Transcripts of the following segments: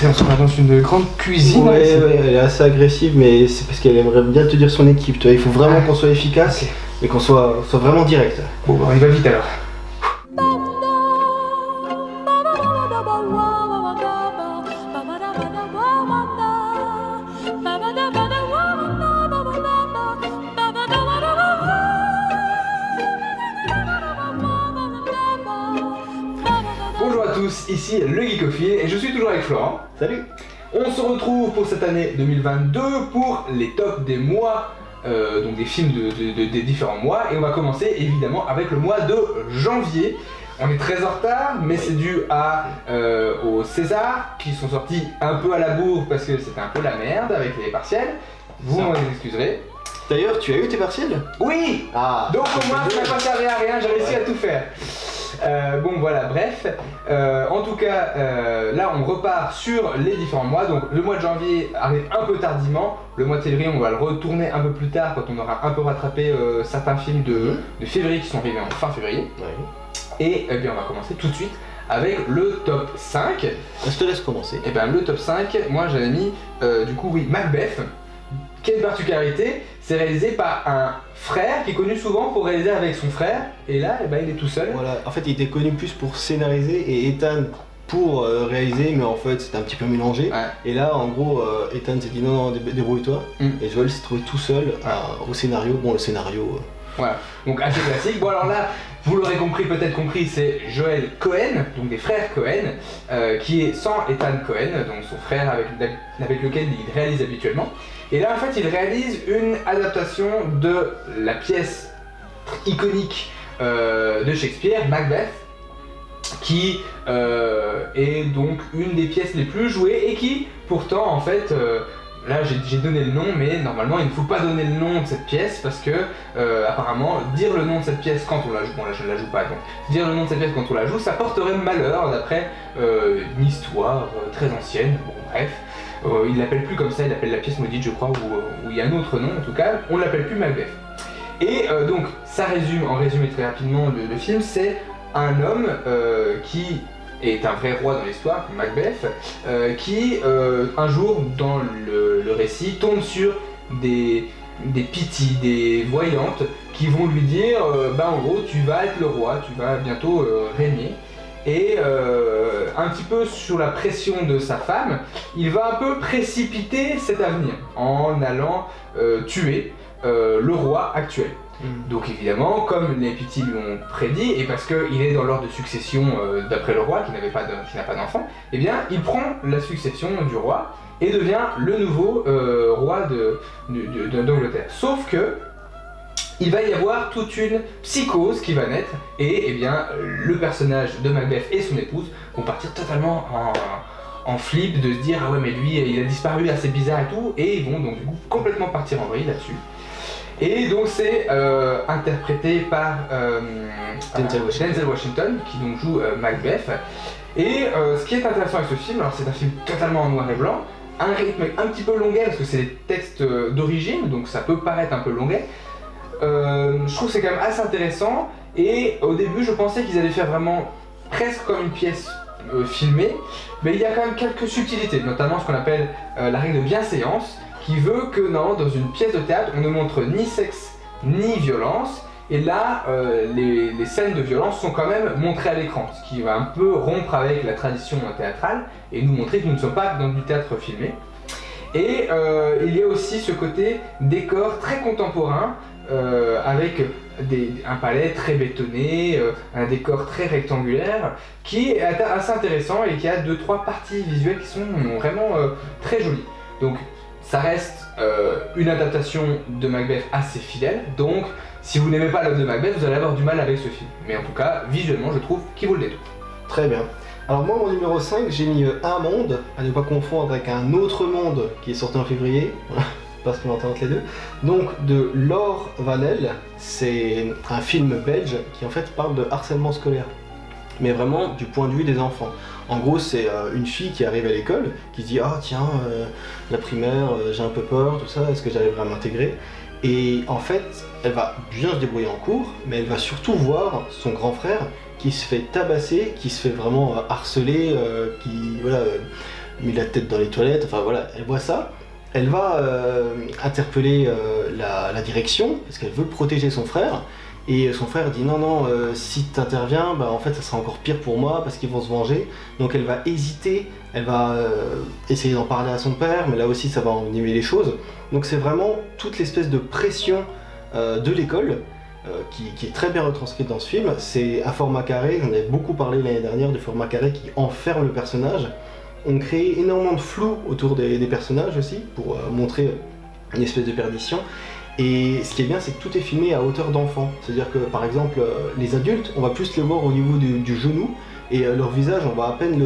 on se retrouve dans une grande cuisine. Ouais, elle est assez agressive, mais c'est parce qu'elle aimerait bien te dire son équipe. Tu vois, il faut vraiment qu'on soit efficace et qu'on soit vraiment direct. Bon, bah, on y va vite alors. Bonjour à tous, ici le Geekophile et je suis toujours avec Florent. Salut. On se retrouve pour cette année 2022 pour les tops des mois, donc des films des différents mois, et on va commencer évidemment avec le mois de janvier. On est très en retard, mais c'est dû aux Césars qui sont sortis un peu à la bourre parce que c'était un peu la merde avec les partiels. Vous m'en excuserez. D'ailleurs, tu as eu tes partiels? Oui. Donc au moins ça n'a pas servi à rien, j'ai réussi à tout faire. Bon voilà, bref, en tout cas, là on repart sur les différents mois, donc le mois de janvier arrive un peu tardivement, le mois de février on va le retourner un peu plus tard quand on aura un peu rattrapé certains films de février qui sont arrivés en fin février, et bien on va commencer tout de suite avec le top 5. Je te laisse commencer. Et bien le top 5, moi j'avais mis, du coup oui, Macbeth. Quelle particularité, c'est réalisé par un frère qui est connu souvent pour réaliser avec son frère, et là il est tout seul. Voilà, en fait il était connu plus pour scénariser et Ethan pour réaliser, mais en fait c'était un petit peu mélangé. Ouais. Et là en gros Ethan s'est dit non, débrouille-toi, et Joel s'est trouvé tout seul au scénario. Bon, le scénario... Voilà, donc assez classique. Bon alors là, vous l'aurez peut-être compris, c'est Joel Cohen, donc des frères Cohen, qui est sans Ethan Cohen, donc son frère avec lequel il réalise habituellement. Et là en fait il réalise une adaptation de la pièce iconique de Shakespeare, Macbeth, qui est donc une des pièces les plus jouées et qui pourtant en fait... Là j'ai donné le nom, mais normalement il ne faut pas donner le nom de cette pièce parce que apparemment dire le nom de cette pièce quand on la joue, bon là je ne la joue pas donc, dire le nom de cette pièce quand on la joue ça porterait malheur d'après une histoire très ancienne, bon bref. Il l'appelle plus comme ça, il l'appelle la pièce maudite je crois, ou il y a un autre nom en tout cas, on ne l'appelle plus Macbeth. Et donc ça résume, en résumé très rapidement le film, c'est un homme qui est un vrai roi dans l'histoire, Macbeth, qui un jour dans le récit tombe sur des pythis, des voyantes qui vont lui dire en gros tu vas être le roi, tu vas bientôt régner. Et un petit peu sous la pression de sa femme, il va un peu précipiter cet avenir en allant tuer le roi actuel. Donc évidemment, comme les Pythis lui ont prédit, et parce qu'il est dans l'ordre de succession d'après le roi, qui n'a pas d'enfant, eh bien il prend la succession du roi et devient le nouveau roi d'Angleterre. Sauf que il va y avoir toute une psychose qui va naître, et eh bien le personnage de Macbeth et son épouse vont partir totalement en flip, de se dire ah ouais mais lui il a disparu, assez bizarre et tout, et ils vont donc du coup complètement partir en vrille là-dessus. Et donc c'est interprété par Denzel Washington qui donc joue Macbeth. Et ce qui est intéressant avec ce film, alors c'est un film totalement en noir et blanc, un rythme un petit peu longuet parce que c'est des textes d'origine, donc ça peut paraître un peu longuet. Je trouve que c'est quand même assez intéressant, et au début je pensais qu'ils allaient faire vraiment presque comme une pièce filmée, mais il y a quand même quelques subtilités, notamment ce qu'on appelle la règle de bienséance, qui veut que non, dans une pièce de théâtre, on ne montre ni sexe ni violence, et là, les scènes de violence sont quand même montrées à l'écran, ce qui va un peu rompre avec la tradition théâtrale, et nous montrer que nous ne sommes pas dans du théâtre filmé. Et il y a aussi ce côté décor très contemporain, avec un palais très bétonné, un décor très rectangulaire, qui est assez intéressant et qui a 2-3 parties visuelles qui sont vraiment très jolies. Donc, ça reste une adaptation de Macbeth assez fidèle, donc si vous n'aimez pas l'œuvre de Macbeth, vous allez avoir du mal avec ce film. Mais en tout cas, visuellement, je trouve qu'il vaut le détour. Très bien. Alors moi, mon numéro 5, j'ai mis Un Monde, à ne pas confondre avec Un Autre Monde, qui est sorti en février, parce qu'on entend entre les deux. Donc, de Laure Vanel, c'est un film belge qui en fait parle de harcèlement scolaire, mais vraiment du point de vue des enfants. En gros, c'est une fille qui arrive à l'école, qui se dit « Ah tiens, la primaire, j'ai un peu peur, tout ça, est-ce que j'arriverai à m'intégrer ?» Et en fait, elle va bien se débrouiller en cours, mais elle va surtout voir son grand frère qui se fait tabasser, qui se fait vraiment harceler, mis la tête dans les toilettes, enfin voilà, elle voit ça. Elle va interpeller la direction, parce qu'elle veut protéger son frère. Et son frère dit non, si tu interviens, en fait ça sera encore pire pour moi parce qu'ils vont se venger. Donc elle va hésiter, elle va essayer d'en parler à son père, mais là aussi ça va envenimer les choses. Donc c'est vraiment toute l'espèce de pression de l'école qui est très bien retranscrite dans ce film. C'est un format carré, j'en avais beaucoup parlé l'année dernière, du format carré qui enferme le personnage. On crée énormément de flou autour des personnages aussi, pour montrer une espèce de perdition. Et ce qui est bien, c'est que tout est filmé à hauteur d'enfant. C'est-à-dire que, par exemple, les adultes, on va plus les voir au niveau du genou, et leur visage, on va à peine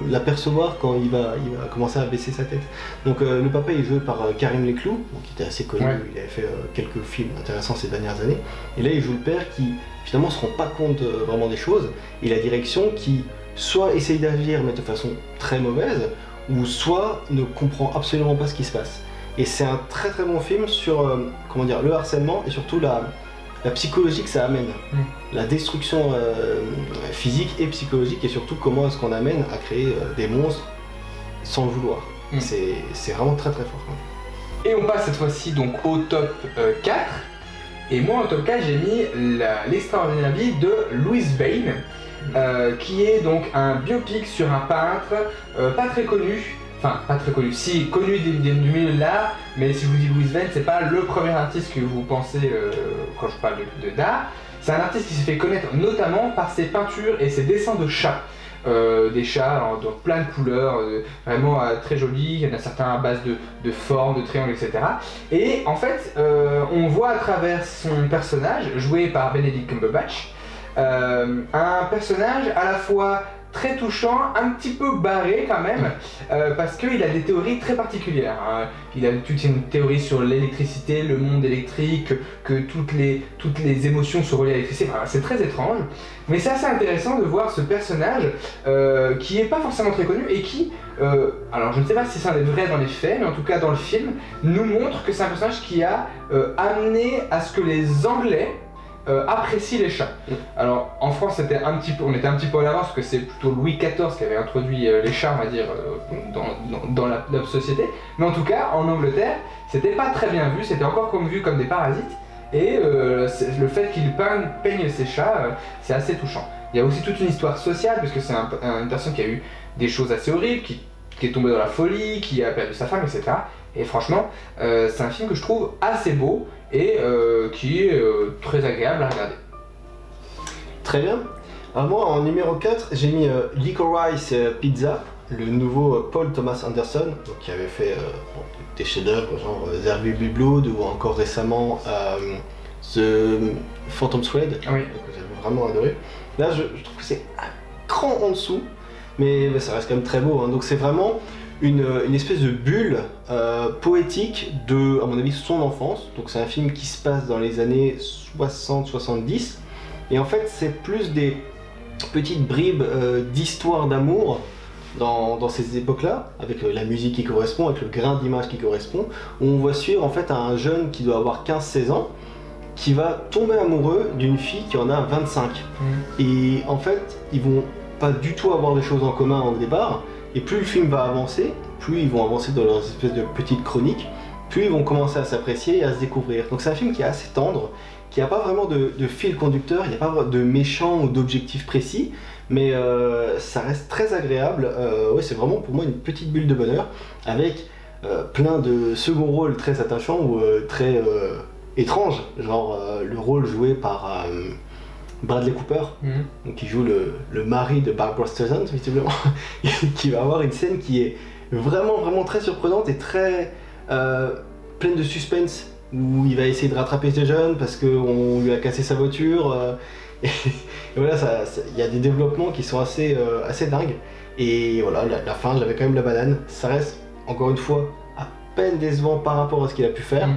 l'apercevoir quand il va commencer à baisser sa tête. Donc le papa est joué par Karim Leclou, qui était assez connu, il avait fait quelques films intéressants ces dernières années. Et là, il joue le père qui, finalement, se rend pas compte vraiment des choses, et la direction qui soit essaye d'agir, mais de façon très mauvaise, ou soit ne comprend absolument pas ce qui se passe. Et c'est un très très bon film sur le harcèlement et surtout la psychologie que ça amène. La destruction physique et psychologique, et surtout comment est-ce qu'on amène à créer des monstres sans le vouloir. C'est vraiment très très fort. Et on passe cette fois-ci donc au top 4. Et moi, au top 4, j'ai mis l'extraordinaire vie de Louise Vane, qui est donc un biopic sur un peintre pas très connu. Enfin, pas très connu, si connu du milieu de l'art, mais si je vous dis Louise Vane, c'est pas le premier artiste que vous pensez quand je parle d'art. C'est un artiste qui s'est fait connaître notamment par ses peintures et ses dessins de chats. Des chats dans plein de couleurs, vraiment très jolis. Il y en a certains à base de formes, de triangles, etc. Et en fait, on voit à travers son personnage, joué par Benedict Cumberbatch, un personnage à la fois très touchant, un petit peu barré quand même, parce qu'il a des théories très particulières. Il a toute une théorie sur l'électricité, le monde électrique, que toutes les émotions sont reliées à l'électricité. Enfin, c'est très étrange, mais c'est assez intéressant de voir ce personnage qui n'est pas forcément très connu et qui, alors je ne sais pas si c'est un des vrais dans les faits, mais en tout cas dans le film, nous montre que c'est un personnage qui a amené à ce que les Anglais apprécie les chats. Alors en France on était un petit peu à l'avance parce que c'est plutôt Louis XIV qui avait introduit les chats, on va dire, dans la société. Mais en tout cas en Angleterre c'était pas très bien vu, c'était encore vu comme des parasites. Et le fait qu'il peigne ses chats, c'est assez touchant. Il y a aussi toute une histoire sociale puisque c'est une personne qui a eu des choses assez horribles, qui est tombée dans la folie, qui a perdu sa femme, etc. Et franchement, c'est un film que je trouve assez beau et qui est très agréable à regarder. Très bien. Alors moi, en numéro 4, j'ai mis Licorice Pizza, le nouveau Paul Thomas Anderson, donc, qui avait fait des chefs-d'œuvre genre There Will Be Blood ou encore récemment The Phantom Thread, que j'avais vraiment adoré. Là, je trouve que c'est un cran en dessous, mais ça reste quand même très beau. Donc c'est vraiment une espèce de bulle poétique de, à mon avis, son enfance. Donc c'est un film qui se passe dans les années 60-70. Et en fait, c'est plus des petites bribes d'histoire d'amour dans ces époques-là, avec la musique qui correspond, avec le grain d'image qui correspond, où on va suivre en fait un jeune qui doit avoir 15-16 ans, qui va tomber amoureux d'une fille qui en a 25. Et en fait, ils vont pas du tout avoir des choses en commun au départ, et plus le film va avancer, plus ils vont avancer dans leurs espèces de petites chroniques, plus ils vont commencer à s'apprécier et à se découvrir. Donc c'est un film qui est assez tendre, qui n'a pas vraiment de fil conducteur, il n'y a pas de méchant ou d'objectif précis, mais ça reste très agréable. C'est vraiment pour moi une petite bulle de bonheur, avec plein de second rôles très attachants ou très étranges, genre le rôle joué par Bradley Cooper, donc qui joue le mari de Barbra Streisand, visiblement, qui va avoir une scène qui est vraiment très surprenante et très pleine de suspense, où il va essayer de rattraper ce jeune parce qu'on lui a cassé sa voiture. Et voilà, il y a des développements qui sont assez dingues. Et voilà, la fin, j'avais quand même la banane. Ça reste, encore une fois, à peine décevant par rapport à ce qu'il a pu faire,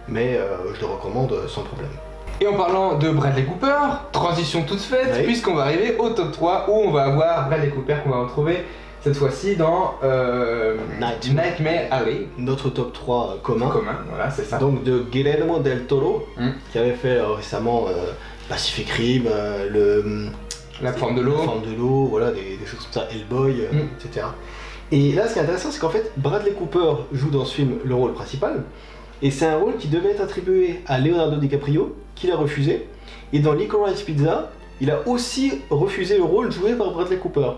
mais je le recommande sans problème. Et en parlant de Bradley Cooper, transition toute faite, puisqu'on va arriver au top 3 où on va avoir Bradley Cooper qu'on va retrouver cette fois-ci dans Nightmare Alley. Notre top 3 commun. Voilà, c'est ça. Donc de Guillermo del Toro, qui avait fait récemment Pacific Rim, La forme de l'eau. La forme de l'eau, voilà, des choses comme ça, Hellboy, etc. Et là, ce qui est intéressant, c'est qu'en fait, Bradley Cooper joue dans ce film le rôle principal, et c'est un rôle qui devait être attribué à Leonardo DiCaprio, qu'il a refusé, et dans Licorice Pizza, il a aussi refusé le rôle joué par Bradley Cooper.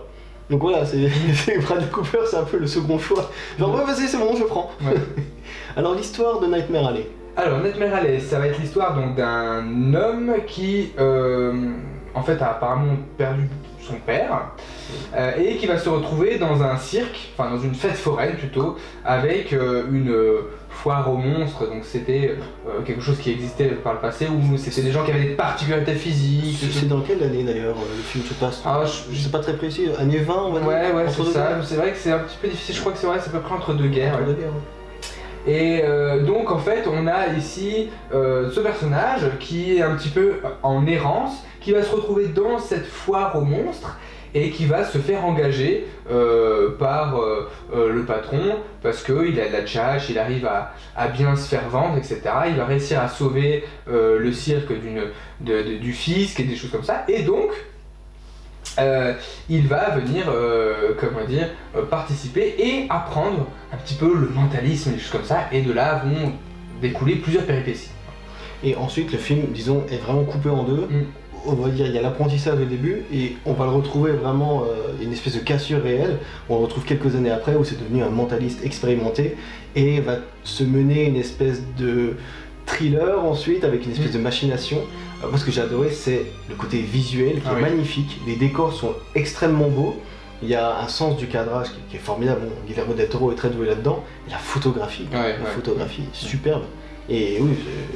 Donc voilà, Bradley Cooper, c'est un peu le second choix. Genre, ouais, vas-y, c'est bon, je prends. Ouais. Alors, l'histoire de Nightmare Alley. Alors, Nightmare Alley, ça va être l'histoire donc d'un homme qui, en fait, a apparemment perdu son père et qui va se retrouver dans un cirque, enfin dans une fête foraine plutôt, avec une foire aux monstres. Donc c'était quelque chose qui existait par le passé où c'était des gens qui avaient des particularités physiques. C'est dans quelle année d'ailleurs le film se passe? Je sais pas très précis, années 20 on va dire. Ouais, entre c'est ça. guerres. C'est vrai que c'est un petit peu difficile, je crois que c'est vrai, c'est à peu près entre deux guerres. Entre deux guerres, ouais. Et donc en fait on a ici ce personnage qui est un petit peu en errance, qui va se retrouver dans cette foire aux monstres et qui va se faire engager par le patron parce qu'il a de la tchatch, il arrive à bien se faire vendre, etc. Il va réussir à sauver le cirque du fisc et des choses comme ça. Et donc il va venir participer et apprendre un petit peu le mentalisme, des choses comme ça, et de là vont découler plusieurs péripéties. Et ensuite le film, disons, est vraiment coupé en deux. On va dire, il y a l'apprentissage au début et on va le retrouver vraiment, une espèce de cassure réelle. On le retrouve quelques années après où c'est devenu un mentaliste expérimenté et va se mener une espèce de thriller ensuite avec une espèce de machination. Moi ce que j'ai adoré c'est le côté visuel qui est magnifique, les décors sont extrêmement beaux, il y a un sens du cadrage qui est formidable, bon, Guillermo del Toro est très doué là-dedans, et la photographie est superbe. Et oui,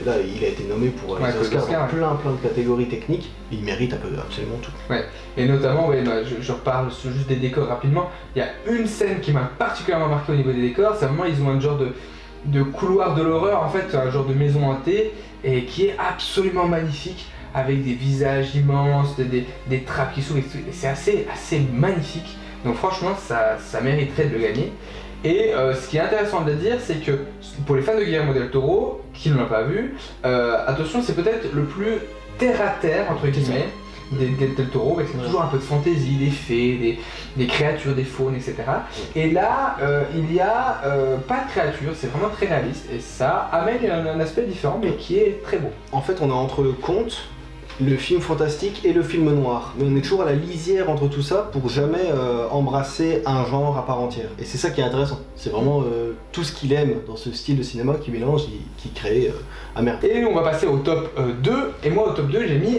là il a été nommé pour les Oscars dans plein de catégories techniques, il mérite absolument tout. Ouais, et notamment, je reparle juste des décors rapidement, il y a une scène qui m'a particulièrement marqué au niveau des décors, c'est un moment ils ont un genre de couloir de l'horreur, en fait, un genre de maison hantée, et qui est absolument magnifique, avec des visages immenses, des trappes qui s'ouvrent, et c'est assez magnifique. Donc franchement, ça mériterait de le gagner. Et ce qui est intéressant de le dire, c'est que pour les fans de Guillermo del Toro, qui ne l'ont pas vu, attention, c'est peut-être le plus terre-à-terre, entre guillemets, del Toro, parce qu'il y a toujours un peu de fantaisie, des fées, des créatures, des faunes, etc. Et là, il n'y a pas de créatures, c'est vraiment très réaliste, et ça amène un aspect différent, mais qui est très beau. En fait, on est entre le conte, le film fantastique et le film noir. Mais on est toujours à la lisière entre tout ça pour jamais embrasser un genre à part entière. Et c'est ça qui est intéressant. C'est vraiment tout ce qu'il aime dans ce style de cinéma qui mélange, qui crée à merveille. Et on va passer au top 2. Et moi, au top 2, j'ai mis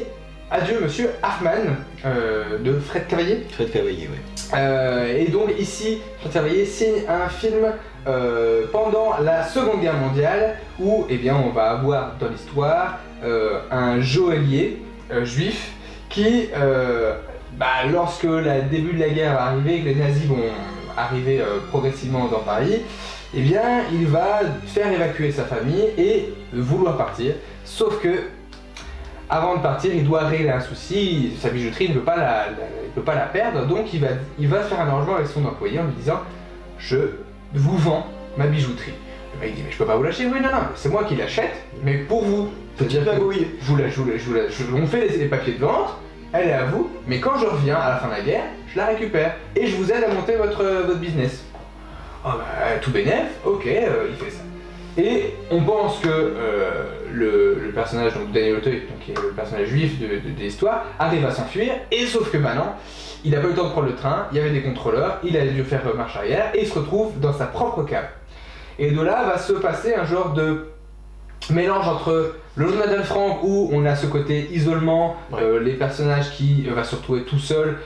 Adieu Monsieur Hoffman de Fred Cavaillé. Fred Cavaillé, oui. Et donc ici, Fred Cavaillé signe un film pendant la Seconde Guerre mondiale où on va avoir dans l'histoire un joaillier juif qui, lorsque le début de la guerre va arriver, que les nazis vont arriver progressivement dans Paris, il va faire évacuer sa famille et vouloir partir, sauf que avant de partir, il doit régler un souci, sa bijouterie, il ne peut pas la perdre, donc il va faire un arrangement avec son employé en lui disant « Je vous vends ma bijouterie ». Le mec dit « Mais je peux pas vous lâcher ». « Oui, non, c'est moi qui l'achète, mais pour vous. » C'est-à-dire que on fait les papiers de vente, elle est à vous, mais quand je reviens à la fin de la guerre, je la récupère et je vous aide à monter votre business. Oh tout bénef, ok, il fait ça. Et on pense que le personnage donc Daniel Auteuil, qui est le personnage juif de l'histoire, arrive à s'enfuir, et sauf que non, il n'a pas eu le temps de prendre le train, il y avait des contrôleurs, il a dû faire marche arrière, et il se retrouve dans sa propre cave. Et de là va se passer un genre de mélange entre le Jonathan Frank où on a ce côté isolement, les personnages qui va se retrouver tout seul,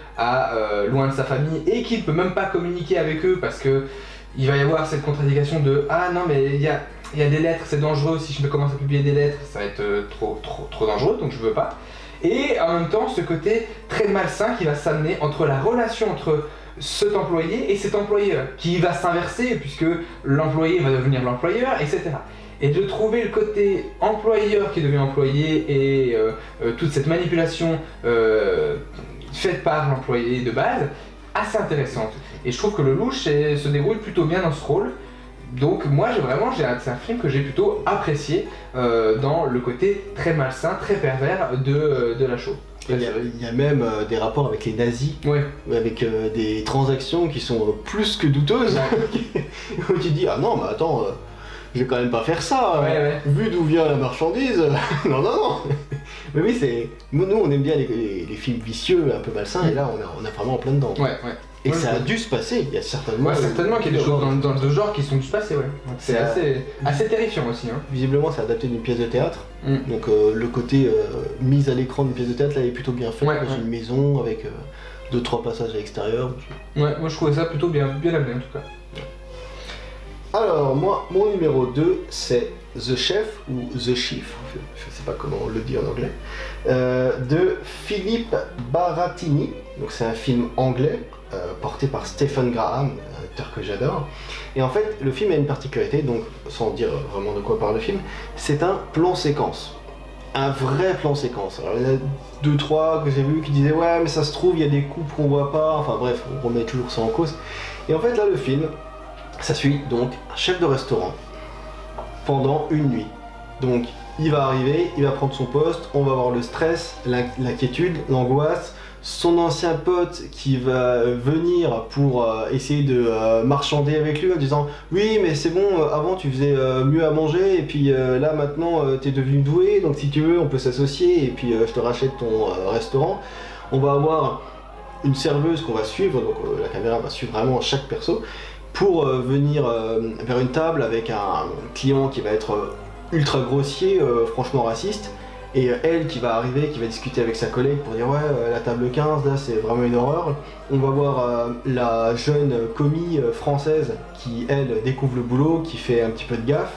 loin de sa famille, et qui ne peut même pas communiquer avec eux parce que il va y avoir cette contradiction de « Ah non mais il y a des lettres, c'est dangereux, si je commence à publier des lettres, ça va être trop dangereux, donc je veux pas. » Et en même temps, ce côté très malsain qui va s'amener entre la relation entre cet employé et cet employeur, qui va s'inverser puisque l'employé va devenir l'employeur, etc. Et de trouver le côté employeur qui devient employé et toute cette manipulation faite par l'employé de base, assez intéressante. Et je trouve que Lelouch se débrouille plutôt bien dans ce rôle. Donc moi c'est un film que j'ai plutôt apprécié dans le côté très malsain, très pervers de la chose. Il y a même des rapports avec les nazis, Ouais. avec des transactions qui sont plus que douteuses. Où tu te dis, ah non, mais attends, je vais quand même pas faire ça, Ouais. vu d'où vient la marchandise. Non. Mais oui, nous on aime bien les films vicieux, un peu malsains, et là on est vraiment en plein dedans. Ouais. Et ça a dû se passer, il y a certainement... Ouais, certainement qu'il y a des choses dans le genre qui sont dû se passer, ouais. C'est assez terrifiant aussi. Hein. Visiblement, c'est adapté d'une pièce de théâtre, donc le côté mise à l'écran d'une pièce de théâtre là est plutôt bien fait, dans une maison avec 2-3 passages à l'extérieur. Ouais, moi je trouvais ça plutôt bien amené en tout cas. Alors, moi, mon numéro 2, c'est The Chef, ou The Chief, je sais pas comment on le dit en anglais, de Philippe Barattini. Donc c'est un film anglais, porté par Stephen Graham, un acteur que j'adore. Et en fait, le film a une particularité, donc sans dire vraiment de quoi parle le film, c'est un plan séquence. Un vrai plan séquence. Alors il y en a 2-3 que j'ai vu qui disaient ouais mais ça se trouve il y a des coupes qu'on voit pas, enfin bref, on remet toujours ça en cause. Et en fait là le film, ça suit donc un chef de restaurant pendant une nuit. Donc il va arriver, il va prendre son poste, on va avoir le stress, l'inquiétude, l'angoisse, son ancien pote qui va venir pour essayer de marchander avec lui en disant oui mais c'est bon, avant tu faisais mieux à manger et puis là maintenant t'es devenu doué, donc si tu veux on peut s'associer et puis je te rachète ton restaurant. On va avoir une serveuse qu'on va suivre, donc la caméra va suivre vraiment chaque perso pour venir vers une table avec un client qui va être ultra grossier, franchement raciste. Et elle qui va arriver, qui va discuter avec sa collègue pour dire ouais la table 15 là c'est vraiment une horreur. On va voir la jeune commis française qui elle découvre le boulot, qui fait un petit peu de gaffe.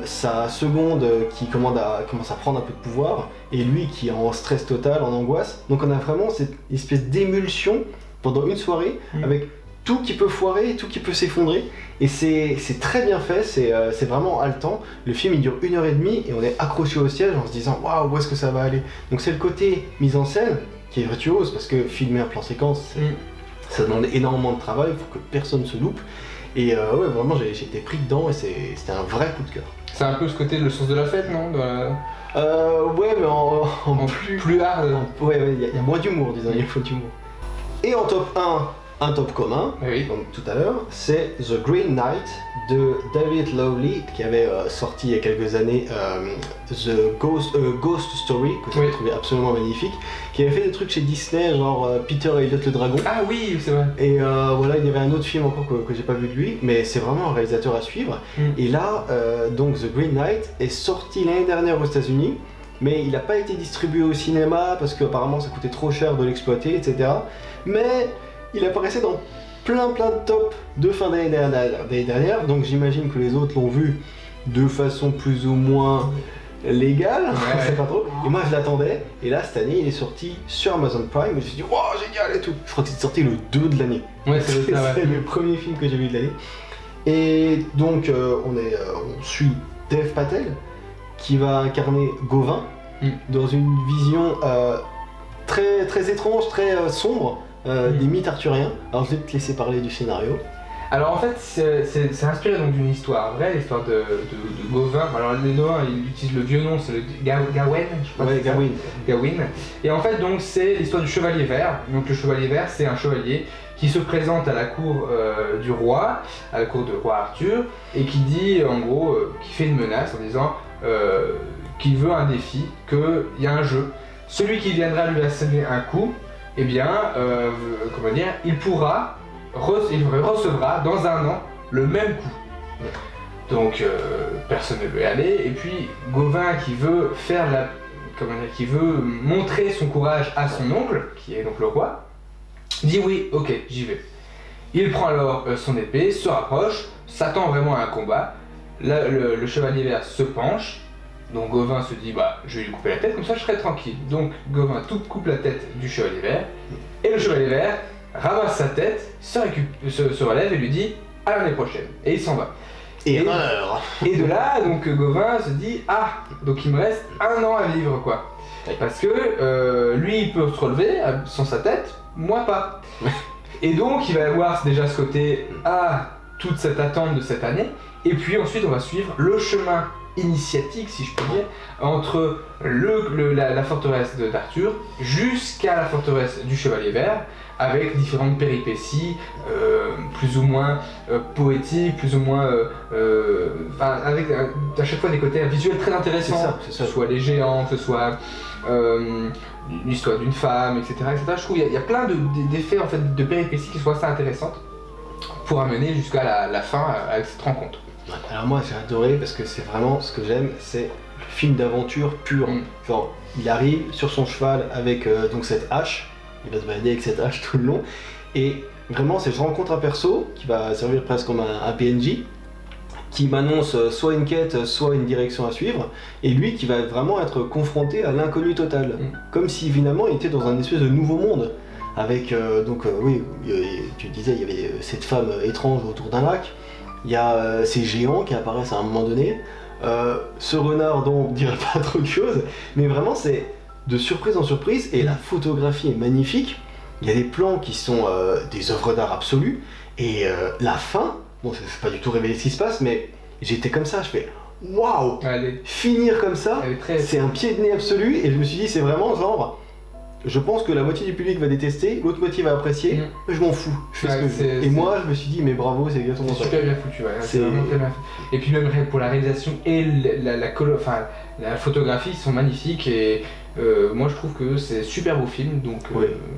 Sa seconde qui commence à prendre un peu de pouvoir et lui qui est en stress total, en angoisse. Donc on a vraiment cette espèce d'émulsion pendant une soirée avec tout qui peut foirer, tout qui peut s'effondrer, et c'est très bien fait, c'est vraiment haletant. Le film il dure 1h30 et on est accroché au siège en se disant waouh où est-ce que ça va aller. Donc c'est le côté mise en scène qui est virtuose parce que filmer un plan séquence ça demande énormément de travail, il faut que personne se loupe. Et ouais vraiment j'ai été pris dedans et c'était un vrai coup de cœur. C'est un peu ce côté le sens de la fête non ouais mais en plus hard. Ouais il y a moins d'humour disons, il y a moins d'humour. Et en top 1, un top commun, comme tout à l'heure, c'est The Green Knight de David Lowery qui avait sorti il y a quelques années The Ghost Story, que j'ai trouvé absolument magnifique, qui avait fait des trucs chez Disney, genre Peter et Elliot le Dragon. Ah oui, c'est vrai. Et voilà, il y avait un autre film encore que j'ai pas vu de lui, mais c'est vraiment un réalisateur à suivre. Et là, donc The Green Knight est sorti l'année dernière aux États-Unis, mais il n'a pas été distribué au cinéma parce qu'apparemment ça coûtait trop cher de l'exploiter, etc. Mais il apparaissait dans plein de tops de fin d'année dernière, donc j'imagine que les autres l'ont vu de façon plus ou moins légale, je sais pas trop. Et moi je l'attendais, et là cette année il est sorti sur Amazon Prime, et je me suis dit wow génial et tout. Je crois que c'est sorti le 2 de l'année. Ouais, c'est le premier film que j'ai vu de l'année. Et donc on suit Dev Patel qui va incarner Gauvin dans une vision très étrange, très sombre. Des mythes arthuriens. Alors je vais te laisser parler du scénario. Alors en fait c'est inspiré donc d'une histoire vraie, l'histoire de Gauvin. Alors les Noins ils utilisent le vieux nom, c'est le Gawain, je crois. Ouais, Gawain. Et en fait donc c'est l'histoire du Chevalier Vert. Donc le Chevalier Vert c'est un chevalier qui se présente à la cour du roi, à la cour de roi Arthur, et qui dit en gros, qui fait une menace en disant qu'il veut un défi, qu'il y a un jeu. Celui qui viendra lui asséner un coup, eh bien, comment dire, il recevra dans un an le même coup. Donc personne ne veut y aller, et puis Gauvin qui veut qui veut montrer son courage à son oncle, qui est donc le roi, dit oui, ok, j'y vais. Il prend alors son épée, se rapproche, s'attend vraiment à un combat. Là, le chevalier vert se penche. Donc Gauvin se dit bah je vais lui couper la tête, comme ça je serai tranquille. Donc Gauvin coupe la tête du chevalier vert, et le chevalier vert ramasse sa tête, se relève et lui dit à l'année prochaine. Et il s'en va. Erreur. Et de là donc Gauvin se dit ah donc il me reste 1 an à vivre quoi. Parce que lui il peut se relever sans sa tête, moi pas. Et donc il va y avoir déjà ce côté ah toute cette attente de cette année. Et puis ensuite, on va suivre le chemin initiatique, si je peux dire, entre la forteresse d'Arthur jusqu'à la forteresse du Chevalier Vert, avec différentes péripéties, plus ou moins poétiques, plus ou moins... avec à chaque fois des côtés visuels très intéressants, c'est ça. que ce soit les géants, que ce soit l'histoire d'une femme, etc., etc. Je trouve qu'il y a plein d'effets, en fait, de péripéties qui sont assez intéressantes pour amener jusqu'à la fin avec cette rencontre. Alors moi j'ai adoré parce que c'est vraiment ce que j'aime, c'est le film d'aventure pur. Genre il arrive sur son cheval avec donc cette hache, il va se balader avec cette hache tout le long, et vraiment c'est je rencontre un perso qui va servir presque comme un PNJ, qui m'annonce soit une quête, soit une direction à suivre, et lui qui va vraiment être confronté à l'inconnu total, comme si finalement il était dans un espèce de nouveau monde. Avec oui, tu disais il y avait cette femme étrange autour d'un lac. Il y a ces géants qui apparaissent à un moment donné, ce renard dont on ne dirait pas trop de choses, mais vraiment c'est de surprise en surprise, et la photographie est magnifique. Il y a des plans qui sont des œuvres d'art absolues, et la fin, bon je ne vais pas du tout révéler ce qui se passe, mais j'étais comme ça, je fais waouh, finir comme ça, c'est un pied de nez absolu, et je me suis dit c'est vraiment genre... Je pense que la moitié du public va détester, l'autre moitié va apprécier, mais je m'en fous, je fais ce que je veux. Et moi je me suis dit mais bravo, c'est exactement ça. C'est super bien foutu, ouais. C'est vraiment très bien fait. Et puis même pour la réalisation et la photographie sont magnifiques, et moi je trouve que c'est super beau film, donc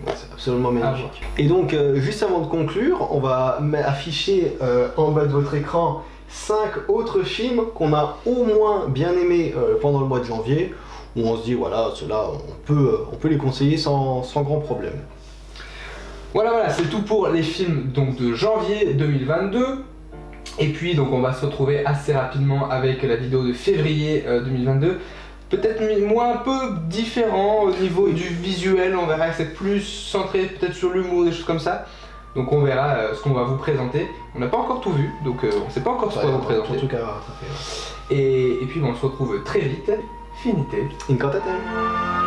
c'est absolument magnifique. Et donc juste avant de conclure, on va afficher en bas de votre écran 5 autres films qu'on a au moins bien aimés pendant le mois de janvier, où on se dit voilà, ceux-là on peut les conseiller sans grand problème. Voilà, c'est tout pour les films donc de janvier 2022. Et puis donc on va se retrouver assez rapidement avec la vidéo de février 2022. Peut-être moi un peu différent au niveau du visuel, on verra que c'est plus centré peut-être sur l'humour, des choses comme ça. Donc on verra ce qu'on va vous présenter. On n'a pas encore tout vu, donc on ne sait pas encore ce qu'on va vous présenter. En tout cas, et puis on se retrouve très vite. Finité. Incantatem.